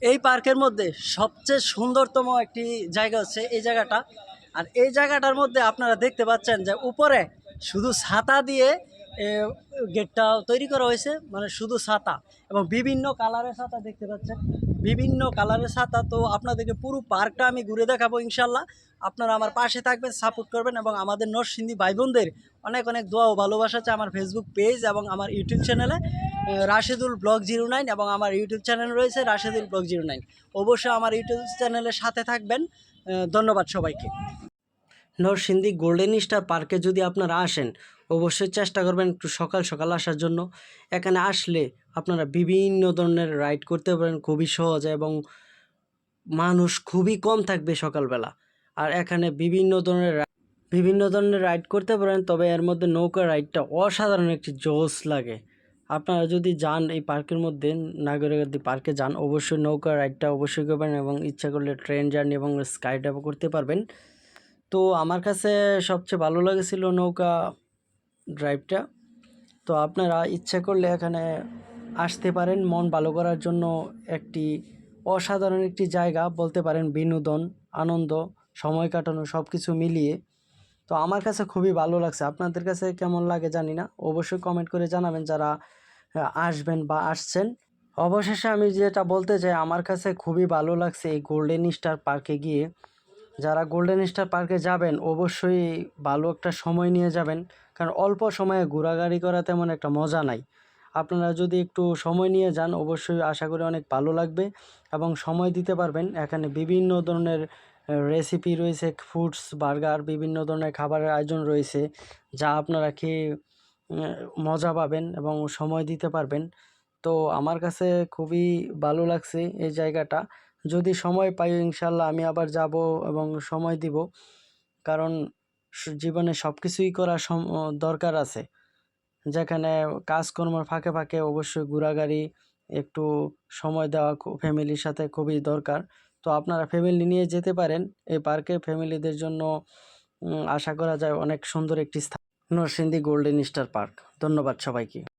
এই পার্কের মধ্যে সবচেয়ে সুন্দরতম একটি জায়গা হচ্ছে এই জায়গাটা। আর এই জায়গাটার মধ্যে আপনারা দেখতে পাচ্ছেন যে উপরে শুধু ছাতা দিয়ে এ, গেটটা তৈরি করা হয়েছে, মানে শুধু ছাতা এবং বিভিন্ন কালারের ছাতা দেখতে পাচ্ছেন, বিভিন্ন কালারের ছাতা। তো আপনাদেরকে পুরো পার্কটা আমি ঘুরে দেখাবো ইনশাল্লাহ। আপনারা আমার পাশে থাকবেন, সাপোর্ট করবেন এবং আমাদের নরসিংদী ভাই বোনদের অনেক অনেক দোয়া ও ভালোবাসা আছে আমার ফেসবুক পেজ এবং আমার ইউটিউব চ্যানেলে রাশেদুল ব্লগ 09, এবং আমার ইউটিউব চ্যানেল রয়েছে রাশেদুল ব্লগ 09। অবশ্যই আমার ইউটিউব চ্যানেলের সাথে থাকবেন। ধন্যবাদ সবাইকে। নরসিংদী গোল্ডেন স্টার পার্কে যদি আপনারা আসেন, অবশ্যই চেষ্টা করবেন একটু সকাল সকাল আসার জন্য। এখানে আসলে আপনারা বিভিন্ন ধরনের রাইড করতে পারেন খুবই সহজে, এবং মানুষ খুবই কম থাকবে সকালবেলা। আর এখানে বিভিন্ন ধরনের রাইড করতে পারেন, তবে এর মধ্যে নৌকা রাইডটা অসাধারণ একটি জোশ লাগে। আপনারা যদি যান এই পার্কের মধ্যে, নাগরিকাদি পার্কে যান, অবশ্যই নৌকা রাইডটা অবশ্যই করবেন এবং ইচ্ছা করলে ট্রেন জার্নি এবং স্কাই ডাইভও করতে পারবেন। তো আমার কাছে সবচেয়ে ভালো লেগেছিল নৌকা ড্রাইভটা। তো আপনারা ইচ্ছা করলে এখানে আসতে পারেন মন ভালো করার জন্য। একটি অসাধারণ একটি জায়গা বলতে পারেন, বিনোদন, আনন্দ, সময় কাটানো সব কিছু মিলিয়ে। তো আমার কাছে খুবই ভালো লাগছে। আপনাদের কাছে কেমন লাগে জানি না, অবশ্যই কমেন্ট করে জানাবেন যারা আসবেন বা আসছেন। অবশেষে আমি যেটা বলতে চাই, আমার কাছে খুবই ভালো লাগছে এই গোল্ডেন স্টার পার্কে গিয়ে। যারা গোল্ডেন স্টার পার্কে যাবেন অবশ্যই ভালো একটা সময় নিয়ে যাবেন, কারণ অল্প সময়ে ঘোরাঘুরি করা তেমন একটা মজা নাই। আপনারা যদি একটু সময় নিয়ে যান অবশ্যই আশা করি অনেক ভালো লাগবে এবং সময় দিতে পারবেন। এখানে বিভিন্ন ধরনের রেসিপি রয়েছে, ফুডস, বার্গার, বিভিন্ন ধরনের খাবারের আয়োজন রয়েছে, যা আপনারা খেয়ে মজা পাবেন এবং সময় দিতে পারবেন। তো আমার কাছে খুবই ভালো লাগছে এই জায়গাটা। যদি সময় পাই ইনশাল্লাহ আমি আবার যাব এবং সময় দিব, কারণ জীবনে সব কিছুই করা দরকার আছে। যেখানে কাজকর্মের ফাঁকে ফাঁকে অবশ্যই ঘোরাঘুরি, একটু সময় দেওয়া ফ্যামিলির সাথে খুবই দরকার। তো আপনারা ফ্যামিলি নিয়ে যেতে পারেন এই পার্কে। ফ্যামিলিদের জন্য আশা করা যায় অনেক সুন্দর একটি স্থান নরসিংদী গোল্ডেন স্টার পার্ক। ধন্যবাদ সবাইকে।